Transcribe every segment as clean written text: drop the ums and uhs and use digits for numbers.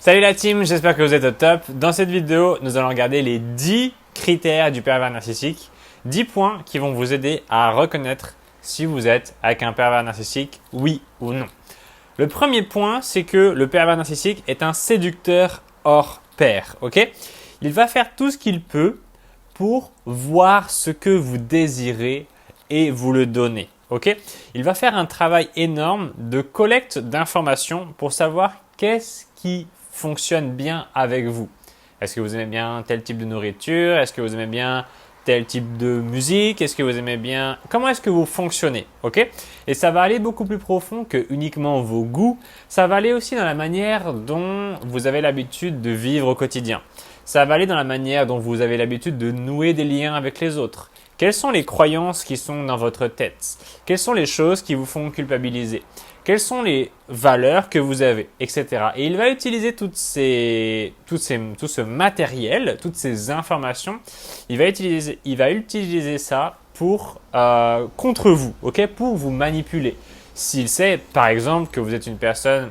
Salut la team, j'espère que vous êtes au top. Dans cette vidéo, nous allons regarder les 10 critères du pervers narcissique. 10 points qui vont vous aider à reconnaître si vous êtes avec un pervers narcissique, oui ou non. Le premier point, c'est que le pervers narcissique est un séducteur hors pair. Ok? Il va faire tout ce qu'il peut pour voir ce que vous désirez et vous le donner. Ok? Il va faire un travail énorme de collecte d'informations pour savoir qu'est-ce qui fonctionne bien avec vous. Est-ce que vous aimez bien tel type de nourriture? Est-ce que vous aimez bien tel type de musique? Est-ce que vous aimez bien… Comment est-ce que vous fonctionnez? Ok? Et ça va aller beaucoup plus profond que uniquement vos goûts. Ça va aller aussi dans la manière dont vous avez l'habitude de vivre au quotidien. Ça va aller dans la manière dont vous avez l'habitude de nouer des liens avec les autres. Quelles sont les croyances qui sont dans votre tête? Quelles sont les choses qui vous font culpabiliser? Quelles sont les valeurs que vous avez, etc. Et il va utiliser tout ce matériel, toutes ces informations. Il va utiliser ça pour contre vous, ok, pour vous manipuler. S'il sait, par exemple, que vous êtes une personne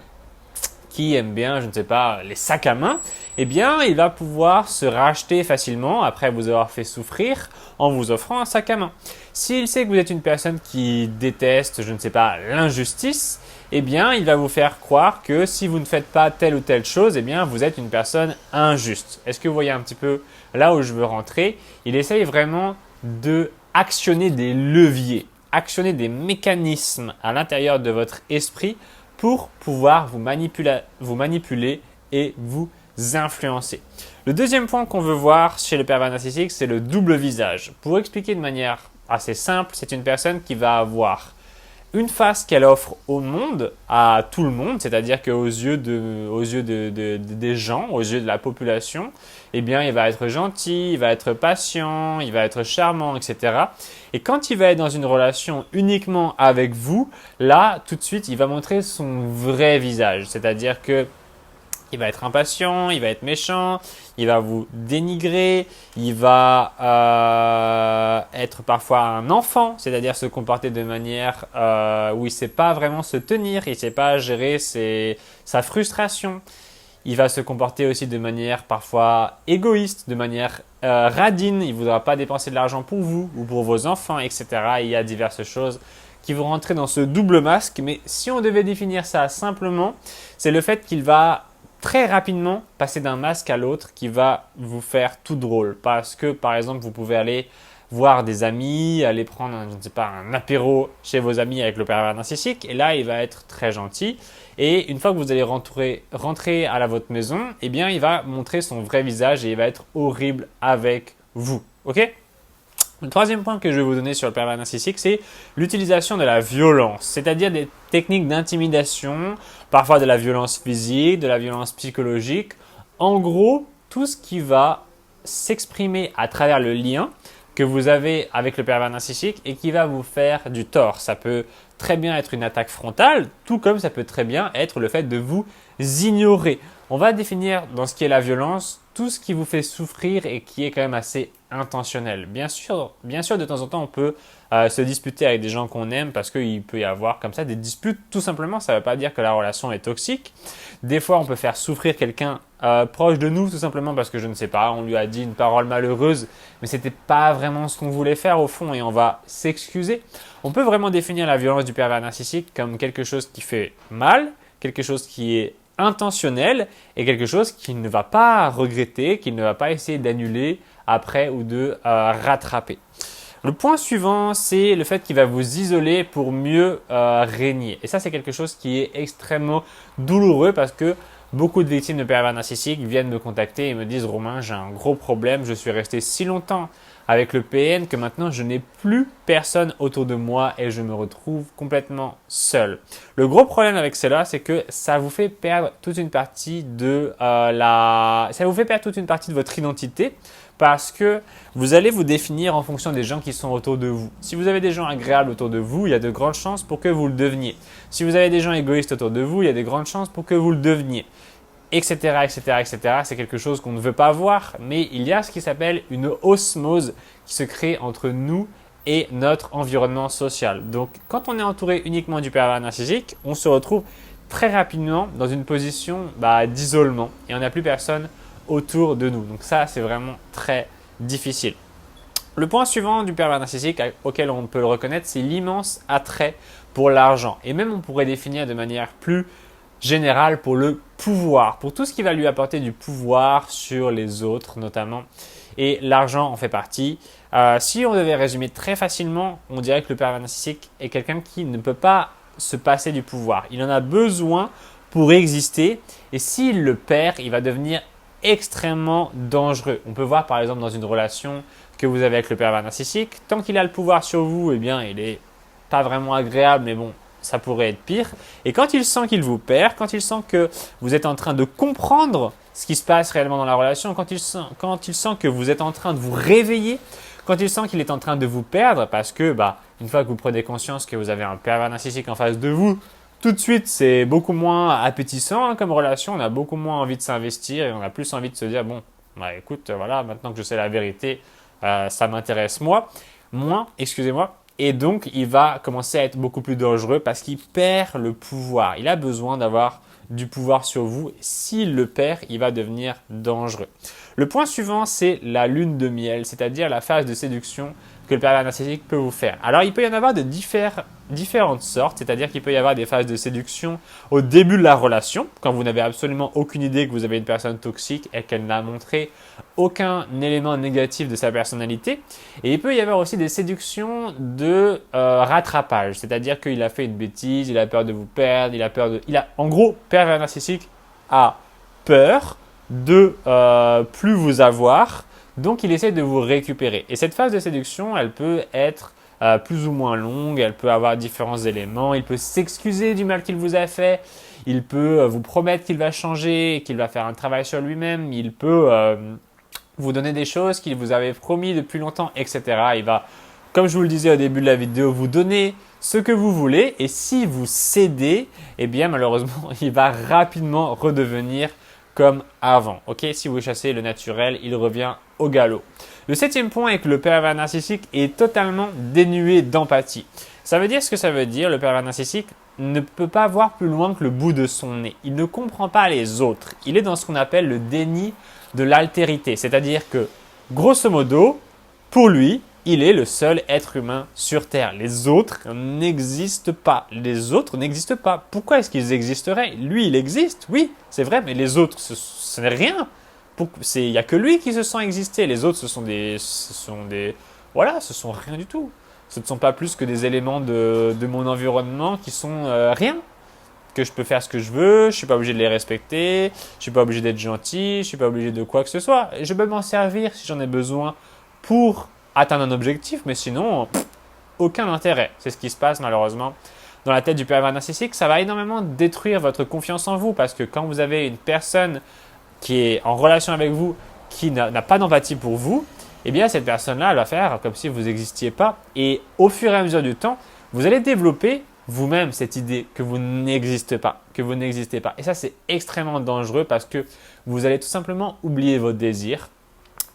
qui aime bien, je ne sais pas, les sacs à main, eh bien, il va pouvoir se racheter facilement après vous avoir fait souffrir en vous offrant un sac à main. S'il sait que vous êtes une personne qui déteste, je ne sais pas, l'injustice, eh bien, il va vous faire croire que si vous ne faites pas telle ou telle chose, eh bien, vous êtes une personne injuste. Est-ce que vous voyez un petit peu là où je veux rentrer? Il essaye vraiment de actionner des leviers, actionner des mécanismes à l'intérieur de votre esprit pour pouvoir vous manipuler et vous influencer. Le deuxième point qu'on veut voir chez le pervers narcissique, c'est le double visage. Pour expliquer de manière assez simple, c'est une personne qui va avoir une face qu'elle offre au monde, à tout le monde, c'est-à-dire qu'aux yeux des gens, aux yeux de la population, eh bien, il va être gentil, il va être patient, il va être charmant, etc. Et quand il va être dans une relation uniquement avec vous, là, tout de suite, il va montrer son vrai visage, c'est-à-dire que il va être impatient, il va être méchant, il va vous dénigrer, il va être parfois un enfant, c'est-à-dire se comporter de manière où il ne sait pas vraiment se tenir, il ne sait pas gérer sa frustration. Il va se comporter aussi de manière parfois égoïste, de manière radine, il ne voudra pas dépenser de l'argent pour vous ou pour vos enfants, etc. Il y a diverses choses qui vont rentrer dans ce double masque, mais si on devait définir ça simplement, c'est le fait qu'il va très rapidement passer d'un masque à l'autre qui va vous faire tout drôle. Parce que, par exemple, vous pouvez aller voir des amis, aller prendre un apéro chez vos amis avec le pervers narcissique. Et là, il va être très gentil. Et une fois que vous allez rentrer à votre maison, eh bien, il va montrer son vrai visage et il va être horrible avec vous. Ok ? Le troisième point que je vais vous donner sur le pervers narcissique, c'est l'utilisation de la violence, c'est-à-dire des techniques d'intimidation, parfois de la violence physique, de la violence psychologique. En gros, tout ce qui va s'exprimer à travers le lien que vous avez avec le pervers narcissique et qui va vous faire du tort. Ça peut très bien être une attaque frontale, tout comme ça peut très bien être le fait de vous ignorer. On va définir dans ce qui est la violence tout ce qui vous fait souffrir et qui est quand même assez intentionnel. Bien sûr, de temps en temps, on peut se disputer avec des gens qu'on aime parce qu'il peut y avoir comme ça des disputes. Tout simplement, ça ne veut pas dire que la relation est toxique. Des fois, on peut faire souffrir quelqu'un proche de nous tout simplement parce que je ne sais pas, on lui a dit une parole malheureuse, mais ce n'était pas vraiment ce qu'on voulait faire au fond et on va s'excuser. On peut vraiment définir la violence du pervers narcissique comme quelque chose qui fait mal, quelque chose qui est intentionnel et quelque chose qu'il ne va pas regretter, qu'il ne va pas essayer d'annuler après ou de rattraper. Le point suivant, c'est le fait qu'il va vous isoler pour mieux régner. Et ça, c'est quelque chose qui est extrêmement douloureux parce que beaucoup de victimes de pervers narcissiques viennent me contacter et me disent « Romain, j'ai un gros problème, je suis resté si longtemps avec le PN que maintenant je n'ai plus personne autour de moi et je me retrouve complètement seul. » Le gros problème avec cela, c'est que ça vous fait perdre toute une partie de votre identité parce que vous allez vous définir en fonction des gens qui sont autour de vous. Si vous avez des gens agréables autour de vous, il y a de grandes chances pour que vous le deveniez. Si vous avez des gens égoïstes autour de vous, il y a de grandes chances pour que vous le deveniez. Etc., etc., etc. C'est quelque chose qu'on ne veut pas voir, mais il y a ce qui s'appelle une osmose qui se crée entre nous et notre environnement social. Donc, quand on est entouré uniquement du pervers narcissique, on se retrouve très rapidement dans une position d'isolement et on n'a plus personne autour de nous. Donc ça, c'est vraiment très difficile. Le point suivant du pervers narcissique auquel on peut le reconnaître, c'est l'immense attrait pour l'argent. Et même on pourrait définir de manière plus générale pour le pouvoir, pour tout ce qui va lui apporter du pouvoir sur les autres notamment. Et l'argent en fait partie. Si on devait résumer très facilement, on dirait que le pervers narcissique est quelqu'un qui ne peut pas se passer du pouvoir. Il en a besoin pour exister et s'il le perd, il va devenir extrêmement dangereux. On peut voir par exemple dans une relation que vous avez avec le pervers narcissique, tant qu'il a le pouvoir sur vous, eh bien il n'est pas vraiment agréable, mais bon, ça pourrait être pire. Et quand il sent qu'il vous perd, quand il sent que vous êtes en train de comprendre ce qui se passe réellement dans la relation, quand il sent que vous êtes en train de vous réveiller, quand il sent qu'il est en train de vous perdre, parce que une fois que vous prenez conscience que vous avez un pervers narcissique en face de vous, tout de suite, c'est beaucoup moins appétissant comme relation, on a beaucoup moins envie de s'investir et on a plus envie de se dire, bon, écoute, voilà, maintenant que je sais la vérité, ça m'intéresse moins, excusez-moi. Et donc, il va commencer à être beaucoup plus dangereux parce qu'il perd le pouvoir. Il a besoin d'avoir du pouvoir sur vous. S'il le perd, il va devenir dangereux. Le point suivant, c'est la lune de miel, c'est-à-dire la phase de séduction que le pervers narcissique peut vous faire. Alors, il peut y en avoir de différentes sortes, c'est-à-dire qu'il peut y avoir des phases de séduction au début de la relation, quand vous n'avez absolument aucune idée que vous avez une personne toxique et qu'elle n'a montré aucun élément négatif de sa personnalité. Et il peut y avoir aussi des séductions de rattrapage, c'est-à-dire qu'il a fait une bêtise, il a peur de vous perdre, en gros, pervers narcissique a peur de plus vous avoir. Donc, il essaie de vous récupérer. Et cette phase de séduction, elle peut être plus ou moins longue, elle peut avoir différents éléments. Il peut s'excuser du mal qu'il vous a fait. Il peut vous promettre qu'il va changer, qu'il va faire un travail sur lui-même. Il peut vous donner des choses qu'il vous avait promis depuis longtemps, etc. Il va, comme je vous le disais au début de la vidéo, vous donner ce que vous voulez. Et si vous cédez, eh bien malheureusement, il va rapidement redevenir comme avant. Ok, si vous chassez le naturel, il revient au galop. Le 7e point est que le pervers narcissique est totalement dénué d'empathie. Ça veut dire ce que ça veut dire. Le pervers narcissique ne peut pas voir plus loin que le bout de son nez. Il ne comprend pas les autres. Il est dans ce qu'on appelle le déni de l'altérité. C'est-à-dire que, grosso modo, pour lui, il est le seul être humain sur Terre. Les autres n'existent pas. Les autres n'existent pas. Pourquoi est-ce qu'ils existeraient? Lui, il existe, oui, c'est vrai, mais les autres, ce n'est rien. Il n'y a que lui qui se sent exister. Les autres, ce sont rien du tout. Ce ne sont pas plus que des éléments de mon environnement qui sont rien. Que je peux faire ce que je veux, je ne suis pas obligé de les respecter, je ne suis pas obligé d'être gentil, je ne suis pas obligé de quoi que ce soit. Je peux m'en servir si j'en ai besoin pour atteindre un objectif, mais sinon, aucun intérêt. C'est ce qui se passe malheureusement dans la tête du pervers narcissique. Ça va énormément détruire votre confiance en vous parce que quand vous avez une personne qui est en relation avec vous, qui n'a pas d'empathie pour vous, eh bien cette personne-là, elle va faire comme si vous n'existiez pas. Et au fur et à mesure du temps, vous allez développer vous-même cette idée que vous n'existez pas, Et ça, c'est extrêmement dangereux parce que vous allez tout simplement oublier votre désir.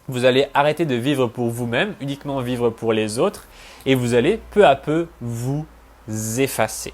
Vous allez arrêter de vivre pour vous-même, uniquement vivre pour les autres et vous allez peu à peu vous effacer.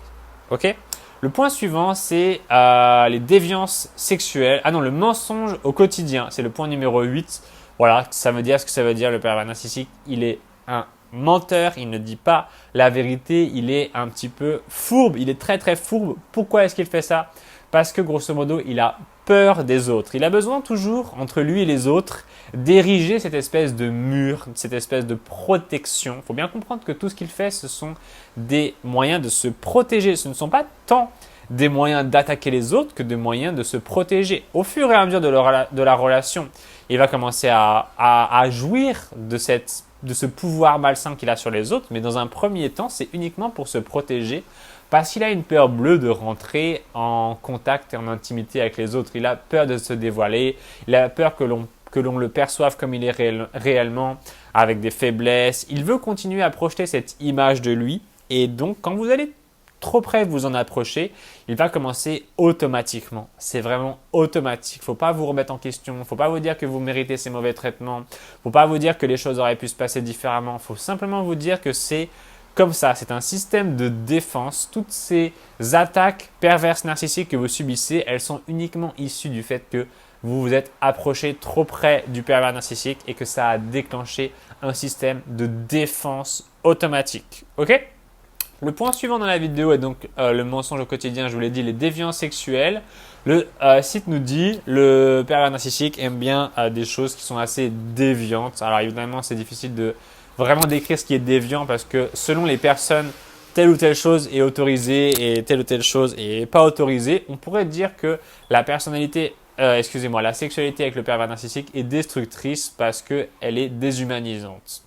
Ok ? Le point suivant, c'est les déviances sexuelles. Le mensonge au quotidien. C'est le point numéro 8. Voilà, ça veut dire ce que ça veut dire. Le pervers narcissique, il est un menteur, il ne dit pas la vérité, il est un petit peu fourbe, il est très très fourbe. Pourquoi est-ce qu'il fait ça? Parce que grosso modo, il a peur des autres. Il a besoin toujours, entre lui et les autres, d'ériger cette espèce de mur, cette espèce de protection. Il faut bien comprendre que tout ce qu'il fait, ce sont des moyens de se protéger. Ce ne sont pas tant des moyens d'attaquer les autres que des moyens de se protéger. Au fur et à mesure de la relation, il va commencer à jouir de ce pouvoir malsain qu'il a sur les autres, mais dans un premier temps, c'est uniquement pour se protéger parce qu'il a une peur bleue de rentrer en contact et en intimité avec les autres. Il a peur de se dévoiler, il a peur que l'on le perçoive comme il est réellement, avec des faiblesses. Il veut continuer à projeter cette image de lui et donc quand vous allez trop près vous en approcher, il va commencer automatiquement. C'est vraiment automatique. Il ne faut pas vous remettre en question. Il ne faut pas vous dire que vous méritez ces mauvais traitements. Il ne faut pas vous dire que les choses auraient pu se passer différemment. Il faut simplement vous dire que c'est comme ça. C'est un système de défense. Toutes ces attaques perverses narcissiques que vous subissez, elles sont uniquement issues du fait que vous vous êtes approché trop près du pervers narcissique et que ça a déclenché un système de défense automatique. Ok? Le point suivant dans la vidéo est donc le mensonge au quotidien. Je vous l'ai dit, les déviances sexuelles. Le site nous dit le pervers narcissique aime bien des choses qui sont assez déviantes. Alors évidemment, c'est difficile de vraiment décrire ce qui est déviant parce que selon les personnes, telle ou telle chose est autorisée et telle ou telle chose est pas autorisée. On pourrait dire que la la sexualité avec le pervers narcissique est destructrice parce qu'elle est déshumanisante.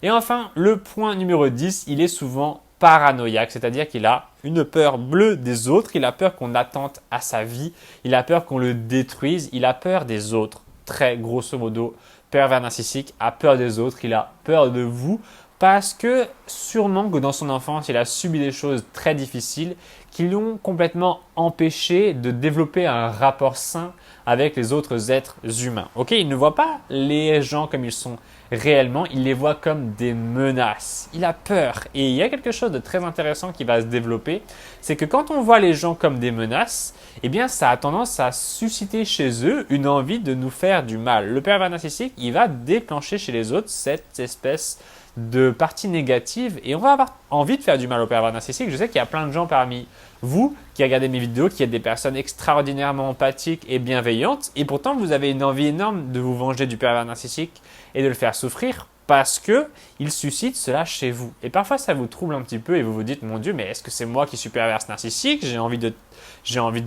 Et enfin, le point numéro 10, il est souvent paranoïaque, c'est-à-dire qu'il a une peur bleue des autres, il a peur qu'on attente à sa vie, il a peur qu'on le détruise, il a peur des autres. Très grosso modo, pervers narcissique a peur des autres, il a peur de vous parce que sûrement que dans son enfance, il a subi des choses très difficiles qui l'ont complètement empêché de développer un rapport sain avec les autres êtres humains. Ok, il ne voit pas les gens comme ils sont réellement, il les voit comme des menaces. Il a peur. Et il y a quelque chose de très intéressant qui va se développer, c'est que quand on voit les gens comme des menaces, eh bien ça a tendance à susciter chez eux une envie de nous faire du mal. Le pervers narcissique, il va déclencher chez les autres cette espèce de partie négative et on va avoir envie de faire du mal au pervers narcissique. Je sais qu'il y a plein de gens parmi vous qui regardez mes vidéos, qui êtes des personnes extraordinairement empathiques et bienveillantes et pourtant vous avez une envie énorme de vous venger du pervers narcissique et de le faire souffrir parce que il suscite cela chez vous. Et parfois ça vous trouble un petit peu et vous vous dites mon Dieu, mais est-ce que c'est moi qui suis perverse narcissique? J'ai envie de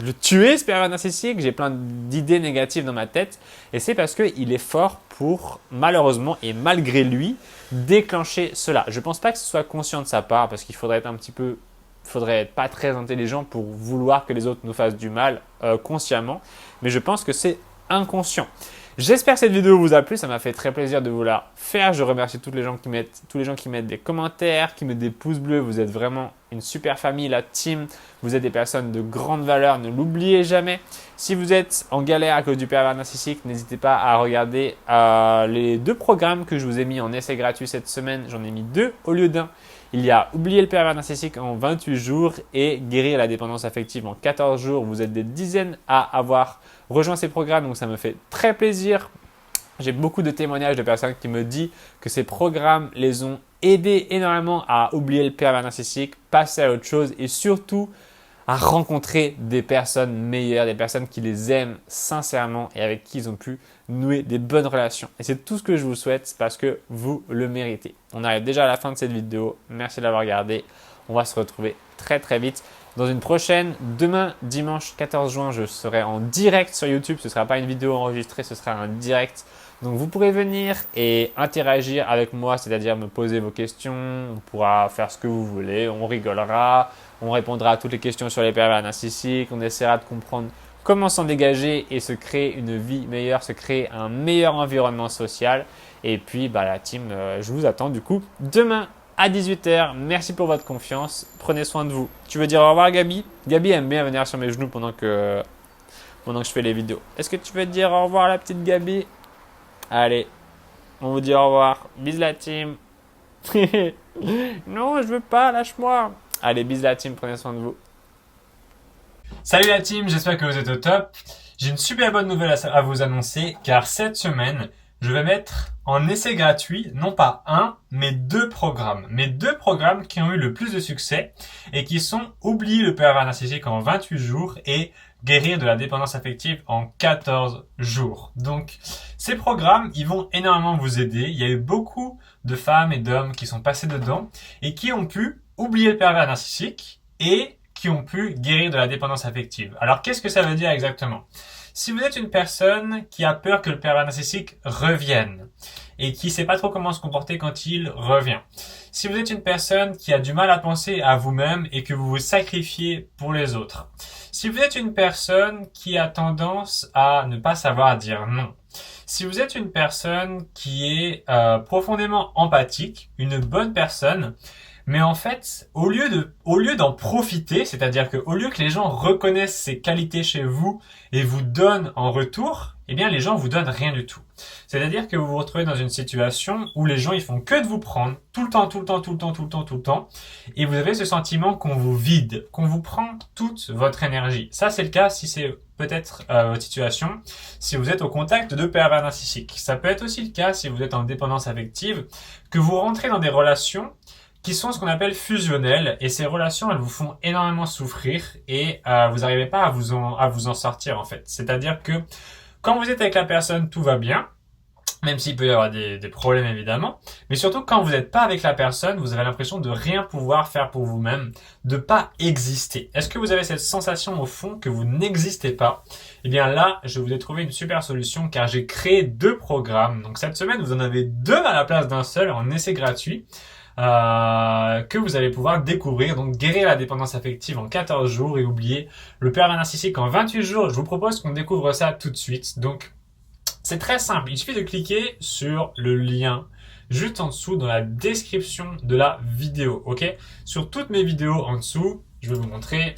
le tuer, ce pervers narcissique, j'ai plein d'idées négatives dans ma tête et c'est parce qu'il est fort pour, malheureusement et malgré lui, déclencher cela. Je ne pense pas que ce soit conscient de sa part parce qu'il faudrait être pas très intelligent pour vouloir que les autres nous fassent du mal consciemment, mais je pense que c'est inconscient. J'espère que cette vidéo vous a plu, ça m'a fait très plaisir de vous la faire. Je remercie tous les gens qui mettent des commentaires, qui mettent des pouces bleus. Vous êtes vraiment une super famille, la team. Vous êtes des personnes de grande valeur, ne l'oubliez jamais. Si vous êtes en galère à cause du pervers narcissique, n'hésitez pas à regarder les 2 programmes que je vous ai mis en essai gratuit cette semaine. J'en ai mis 2 au lieu d'1. Il y a Oublier le pervers narcissique en 28 jours et Guérir la dépendance affective en 14 jours. Vous êtes des dizaines à avoir rejoint ces programmes, donc ça me fait très plaisir. J'ai beaucoup de témoignages de personnes qui me disent que ces programmes les ont aidés énormément à oublier le pervers narcissique, passer à autre chose et surtout à rencontrer des personnes meilleures, des personnes qui les aiment sincèrement et avec qui ils ont pu nouer des bonnes relations. Et c'est tout ce que je vous souhaite parce que vous le méritez. On arrive déjà à la fin de cette vidéo. Merci de l'avoir regardée. On va se retrouver très très vite dans une prochaine. Demain, dimanche 14 juin, je serai en direct sur YouTube. Ce ne sera pas une vidéo enregistrée, ce sera un direct. Donc vous pourrez venir et interagir avec moi, c'est-à-dire me poser vos questions. On pourra faire ce que vous voulez, on rigolera, on répondra à toutes les questions sur les pervers narcissiques, on essaiera de comprendre comment s'en dégager et se créer une vie meilleure, se créer un meilleur environnement social. Et puis la team, je vous attends du coup demain à 18h. Merci pour votre confiance, prenez soin de vous. Tu veux dire au revoir Gabi? Gabi aime bien venir sur mes genoux pendant que je fais les vidéos. Est-ce que tu veux dire au revoir à la petite Gabi? Allez, on vous dit au revoir. Bisous la team. Non, je veux pas, lâche-moi. Allez, bisous la team, prenez soin de vous. Salut la team, j'espère que vous êtes au top. J'ai une super bonne nouvelle à vous annoncer car cette semaine, je vais mettre en essai gratuit, non pas un, mais 2 programmes. Mes 2 programmes qui ont eu le plus de succès et qui sont Oublier le pervers narcissique en 28 jours et Guérir de la dépendance affective en 14 jours. Donc, ces programmes, ils vont énormément vous aider. Il y a eu beaucoup de femmes et d'hommes qui sont passés dedans et qui ont pu oublier le pervers narcissique et qui ont pu guérir de la dépendance affective. Alors, qu'est-ce que ça veut dire exactement? Si vous êtes une personne qui a peur que le pervers narcissique revienne et qui sait pas trop comment se comporter quand il revient. Si vous êtes une personne qui a du mal à penser à vous-même et que vous vous sacrifiez pour les autres. Si vous êtes une personne qui a tendance à ne pas savoir dire non. Si vous êtes une personne qui est profondément empathique, une bonne personne, Mais en fait, au lieu d'en profiter, c'est-à-dire que au lieu que les gens reconnaissent ces qualités chez vous et vous donnent en retour, eh bien les gens vous donnent rien du tout. C'est-à-dire que vous vous retrouvez dans une situation où les gens ils font que de vous prendre tout le temps, tout le temps, tout le temps, tout le temps, tout le temps, et vous avez ce sentiment qu'on vous vide, qu'on vous prend toute votre énergie. Ça c'est le cas si c'est peut-être votre situation, si vous êtes au contact de pervers narcissiques. Ça peut être aussi le cas si vous êtes en dépendance affective, que vous rentrez dans des relations qui sont ce qu'on appelle fusionnelles, et ces relations elles vous font énormément souffrir et vous n'arrivez pas à vous en sortir en fait. C'est-à-dire que quand vous êtes avec la personne, tout va bien, même s'il peut y avoir des problèmes évidemment, mais surtout quand vous n'êtes pas avec la personne, vous avez l'impression de rien pouvoir faire pour vous-même, de pas exister. Est-ce que vous avez cette sensation au fond que vous n'existez pas? Eh bien là, je vous ai trouvé une super solution car j'ai créé 2 programmes. Donc cette semaine, vous en avez 2 à la place d'un seul en essai gratuit. Que vous allez pouvoir découvrir, donc guérir la dépendance affective en 14 jours et oublier le pervers narcissique en 28 jours. Je vous propose qu'on découvre ça tout de suite. Donc, c'est très simple. Il suffit de cliquer sur le lien juste en dessous dans la description de la vidéo. Ok? Sur toutes mes vidéos en dessous, je vais vous montrer.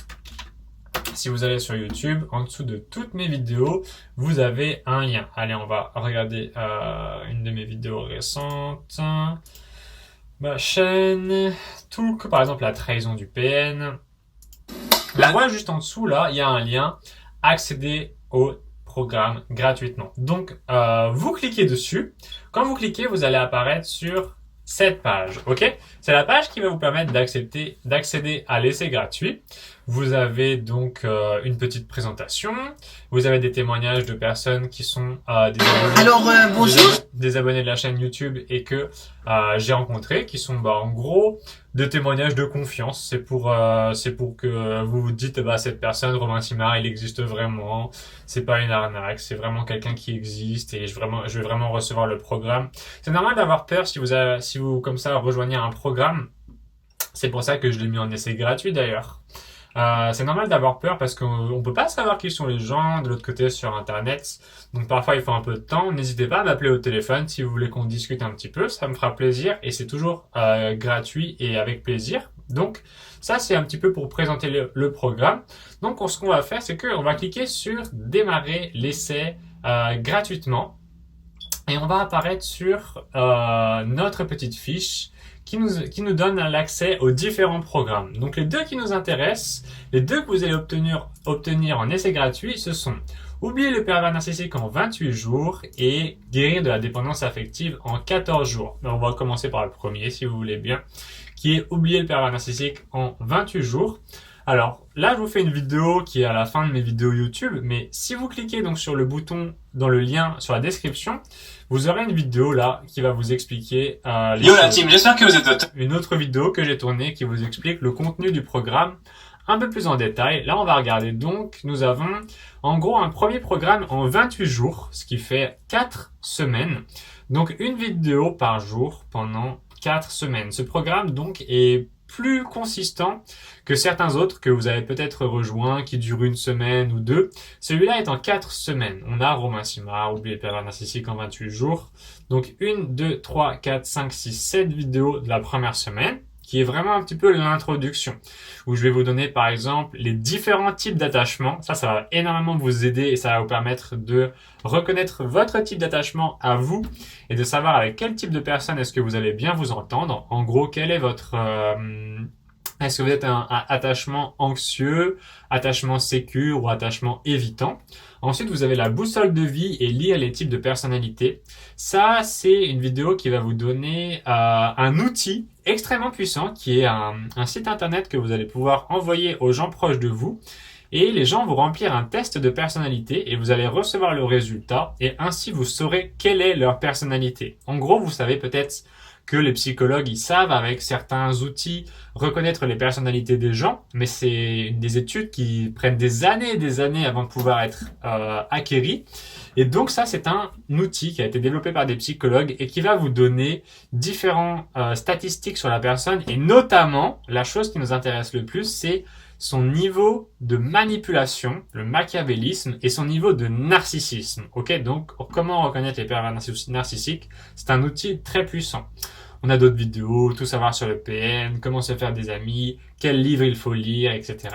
Si vous allez sur YouTube, en dessous de toutes mes vidéos, vous avez un lien. Allez, on va regarder une de mes vidéos récentes. Ma chaîne, tout que par exemple la trahison du PN. La voie juste en dessous là, il y a un lien accéder au programme gratuitement. Donc vous cliquez dessus. Quand vous cliquez, vous allez apparaître sur cette page. Ok, c'est la page qui va vous permettre d'accéder à l'essai gratuit. Vous avez donc une petite présentation. Vous avez des témoignages de personnes qui sont des abonnés de la chaîne YouTube et que j'ai rencontrés, qui sont en gros des témoignages de confiance. C'est pour que vous vous dites cette personne, Romain Simard, il existe vraiment. C'est pas une arnaque, c'est vraiment quelqu'un qui existe et je vais vraiment recevoir le programme. C'est normal d'avoir peur si vous comme ça rejoignez un programme. C'est pour ça que je l'ai mis en essai gratuit d'ailleurs. C'est normal d'avoir peur parce qu'on peut pas savoir qui sont les gens de l'autre côté sur Internet. Donc parfois il faut un peu de temps. N'hésitez pas à m'appeler au téléphone si vous voulez qu'on discute un petit peu. Ça me fera plaisir et c'est toujours gratuit et avec plaisir. Donc ça c'est un petit peu pour présenter le programme. Donc ce qu'on va faire c'est qu'on va cliquer sur démarrer l'essai gratuitement et on va apparaître sur notre petite fiche qui nous donne l'accès aux différents programmes. Donc les 2 qui nous intéressent, les 2 que vous allez obtenir en essai gratuit, ce sont oublier le pervers narcissique en 28 jours et guérir de la dépendance affective en 14 jours. Mais on va commencer par le premier si vous voulez bien, qui est oublier le pervers narcissique en 28 jours. Alors là, je vous fais une vidéo qui est à la fin de mes vidéos YouTube, mais si vous cliquez donc sur le bouton dans le lien sur la description, vous aurez une vidéo là qui va vous expliquer Yo la team, j'espère que vous êtes une autre vidéo que j'ai tournée qui vous explique le contenu du programme un peu plus en détail. Là, on va regarder donc, nous avons en gros un premier programme en 28 jours, ce qui fait 4 semaines. Donc une vidéo par jour pendant 4 semaines. Ce programme donc est plus consistant que certains autres que vous avez peut-être rejoints qui durent 1 semaine ou 2. Celui-là est en 4 semaines. On a Romain Simard, oublié le pervers narcissique en 28 jours. Donc 1, 2, 3, 4, 5, 6, 7 vidéos de la première semaine, qui est vraiment un petit peu l'introduction, où je vais vous donner par exemple les différents types d'attachement. Ça va énormément vous aider et ça va vous permettre de reconnaître votre type d'attachement à vous et de savoir avec quel type de personne est-ce que vous allez bien vous entendre. En gros, quel est votre... est-ce que vous êtes un attachement anxieux, attachement sécure ou attachement évitant? Ensuite, vous avez la boussole de vie et lire les types de personnalités. Ça, c'est une vidéo qui va vous donner un outil extrêmement puissant qui est un site internet que vous allez pouvoir envoyer aux gens proches de vous. Et les gens vont remplir un test de personnalité et vous allez recevoir le résultat et ainsi vous saurez quelle est leur personnalité. En gros, vous savez peut-être que les psychologues, ils savent avec certains outils reconnaître les personnalités des gens, mais c'est des études qui prennent des années et des années avant de pouvoir être acquéries. Et donc ça, c'est un outil qui a été développé par des psychologues et qui va vous donner différentes statistiques sur la personne et notamment, la chose qui nous intéresse le plus, c'est son niveau de manipulation, le machiavélisme et son niveau de narcissisme. Ok, donc comment reconnaître les pervers narcissiques? C'est un outil très puissant. On a d'autres vidéos, tout savoir sur le PN, comment se faire des amis, quel livre il faut lire, etc.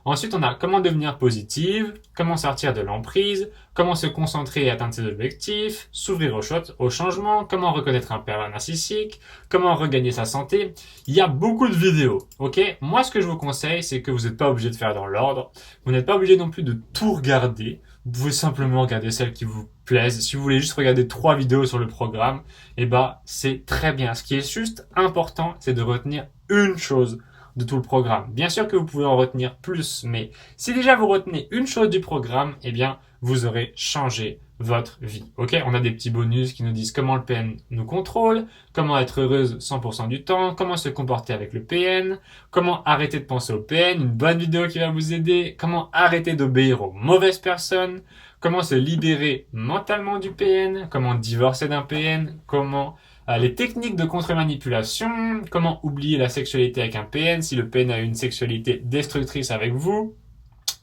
Ensuite, on a comment devenir positive, comment sortir de l'emprise, comment se concentrer et atteindre ses objectifs, s'ouvrir au changement, comment reconnaître un pervers narcissique, comment regagner sa santé. Il y a beaucoup de vidéos, ok? Moi, ce que je vous conseille, c'est que vous n'êtes pas obligé de faire dans l'ordre. Vous n'êtes pas obligé non plus de tout regarder. Vous pouvez simplement regarder celles qui vous plaisent. Si vous voulez juste regarder 3 vidéos sur le programme, eh ben, c'est très bien. Ce qui est juste important, c'est de retenir une chose de tout le programme. Bien sûr que vous pouvez en retenir plus, mais si déjà vous retenez une chose du programme, eh bien, vous aurez changé votre vie. Ok? On a des petits bonus qui nous disent comment le PN nous contrôle, comment être heureuse 100% du temps, comment se comporter avec le PN, comment arrêter de penser au PN, une bonne vidéo qui va vous aider, comment arrêter d'obéir aux mauvaises personnes, comment se libérer mentalement du PN, comment divorcer d'un PN, comment les techniques de contre-manipulation, comment oublier la sexualité avec un PN si le PN a une sexualité destructrice avec vous,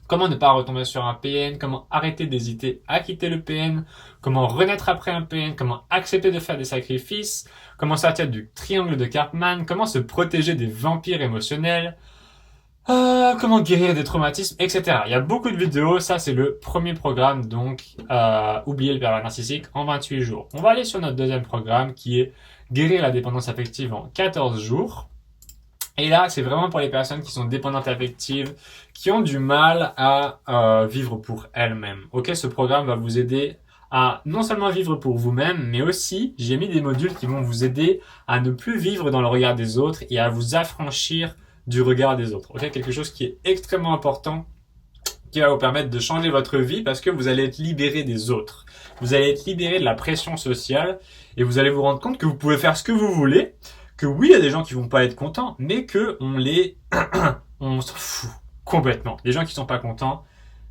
comment ne pas retomber sur un PN, comment arrêter d'hésiter à quitter le PN, comment renaître après un PN, comment accepter de faire des sacrifices, comment sortir du triangle de Karpman, comment se protéger des vampires émotionnels, comment guérir des traumatismes, etc. Il y a beaucoup de vidéos, ça c'est le premier programme, donc oublier le pervers narcissique en 28 jours. On va aller sur notre deuxième programme qui est guérir la dépendance affective en 14 jours. Et là, c'est vraiment pour les personnes qui sont dépendantes affectives, qui ont du mal à vivre pour elles-mêmes. Ok, ce programme va vous aider à non seulement vivre pour vous-même, mais aussi, j'ai mis des modules qui vont vous aider à ne plus vivre dans le regard des autres et à vous affranchir du regard des autres. Ok, quelque chose qui est extrêmement important, qui va vous permettre de changer votre vie parce que vous allez être libéré des autres. Vous allez être libéré de la pression sociale et vous allez vous rendre compte que vous pouvez faire ce que vous voulez, que oui, il y a des gens qui vont pas être contents, mais que on s'en fout complètement. Les gens qui sont pas contents,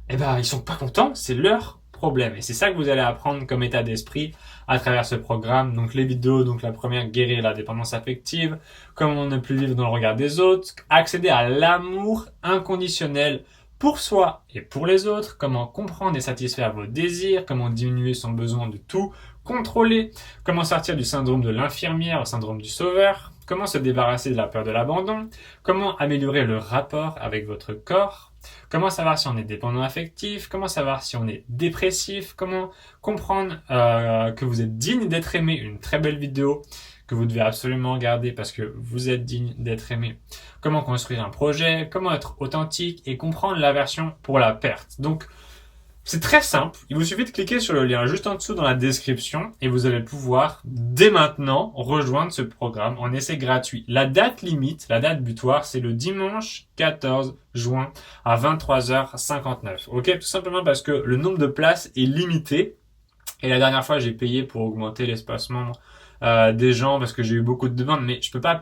eh ben, ils sont pas contents, c'est leur problème. Et c'est ça que vous allez apprendre comme état d'esprit à travers ce programme. Donc les vidéos, donc la première, guérir la dépendance affective, comment ne plus vivre dans le regard des autres, accéder à l'amour inconditionnel pour soi et pour les autres, comment comprendre et satisfaire vos désirs, comment diminuer son besoin de tout contrôler, comment sortir du syndrome de l'infirmière au syndrome du sauveur, comment se débarrasser de la peur de l'abandon, comment améliorer le rapport avec votre corps, comment savoir si on est dépendant affectif, comment savoir si on est dépressif, comment comprendre que vous êtes digne d'être aimé, une très belle vidéo que vous devez absolument regarder parce que vous êtes digne d'être aimé, comment construire un projet, comment être authentique et comprendre l'aversion pour la perte. Donc, c'est très simple, il vous suffit de cliquer sur le lien juste en dessous dans la description et vous allez pouvoir dès maintenant rejoindre ce programme en essai gratuit. La date limite, la date butoir, c'est le dimanche 14 juin à 23h59. Ok, tout simplement parce que le nombre de places est limité et la dernière fois j'ai payé pour augmenter l'espacement des gens parce que j'ai eu beaucoup de demandes, mais je peux pas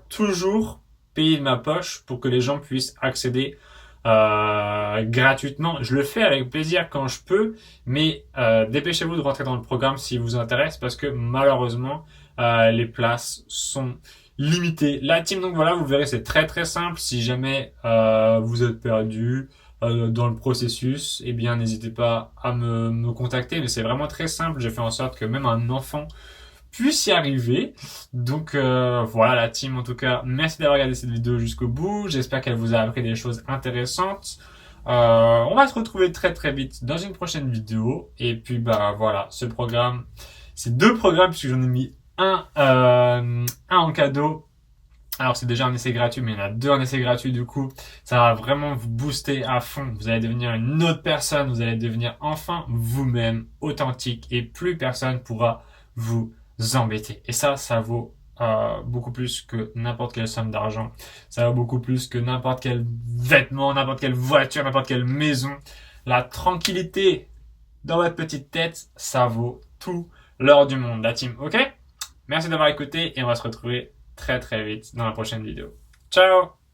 toujours payer de ma poche pour que les gens puissent accéder gratuitement. Je le fais avec plaisir quand je peux, mais dépêchez-vous de rentrer dans le programme s'il vous intéresse parce que malheureusement les places sont limitées. La team, donc voilà, vous verrez, c'est très très simple. Si jamais vous êtes perdu dans le processus, eh bien n'hésitez pas à me contacter, mais c'est vraiment très simple. J'ai fait en sorte que même un enfant puisse y arriver. Donc voilà la team, en tout cas merci d'avoir regardé cette vidéo jusqu'au bout, j'espère qu'elle vous a appris des choses intéressantes. On va se retrouver très très vite dans une prochaine vidéo et puis bah voilà, ce programme, c'est 2 programmes puisque j'en ai mis un en cadeau. Alors c'est déjà un essai gratuit, mais il y en a 2 en essai gratuit, du coup ça va vraiment vous booster à fond, vous allez devenir une autre personne, vous allez devenir enfin vous-même authentique et plus personne pourra vous embêter. Et ça vaut beaucoup plus que n'importe quelle somme d'argent. Ça vaut beaucoup plus que n'importe quel vêtement, n'importe quelle voiture, n'importe quelle maison. La tranquillité dans votre petite tête, ça vaut tout l'or du monde, la team. Ok? Merci d'avoir écouté et on va se retrouver très très vite dans la prochaine vidéo. Ciao!